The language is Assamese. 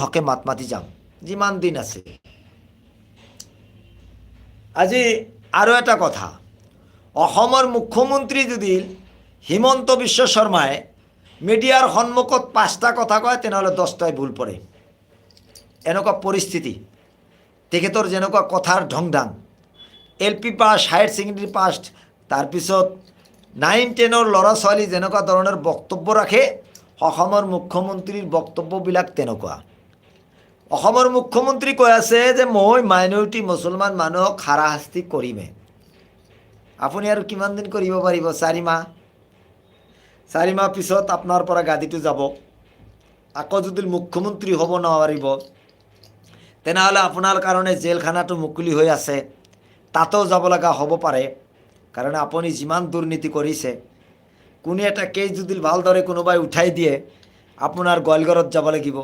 হকে মাত মাতি যাম যিমান দিন আছে। আজি আৰু এটা কথা, অসমৰ মুখ্যমন্ত্ৰী যদি হিমন্ত বিশ্ব শৰ্মাই মিডিয়াৰ সন্মুখত 5টা কথা কয় তেনেহ'লে 10টাই ভুল পৰে। এনেকুৱা পৰিস্থিতি, তেখেতৰ যেনেকুৱা কথাৰ ঢংঢাং, LP পাছ, হায়াৰ ছেকেণ্ডেৰী পাছ, তাৰপিছত 9-10ৰ ল'ৰা ছোৱালী যেনেকুৱা ধৰণৰ বক্তব্য ৰাখে, অসমৰ মুখ্যমন্ত্ৰীৰ বক্তব্যবিলাক তেনেকুৱা। অসমৰ মুখ্যমন্ত্ৰী কৈ আছে যে মই মাইনৰিটি মুছলমান মানুহক হাৰাশাস্তি কৰিমে। আপুনি আৰু কিমান দিন কৰিব পাৰিব? 4 মাহ। 4 মাহ পিছত আপোনাৰ পৰা গাদীটো যাব। আকৌ যদি মুখ্যমন্ত্ৰী হ'ব নোৱাৰিব তেনেহ'লে আপোনাৰ কাৰণে জেলখানাটো মুকলি হৈ আছে, তাতেও যাব লগা হ'ব পাৰে। কাৰণ আপুনি যিমান দুৰ্নীতি কৰিছে, কোনো এটা কেছ যদি ভালদৰে কোনোবাই উঠাই দিয়ে আপোনাৰ গোৱালঘৰত যাব লাগিব।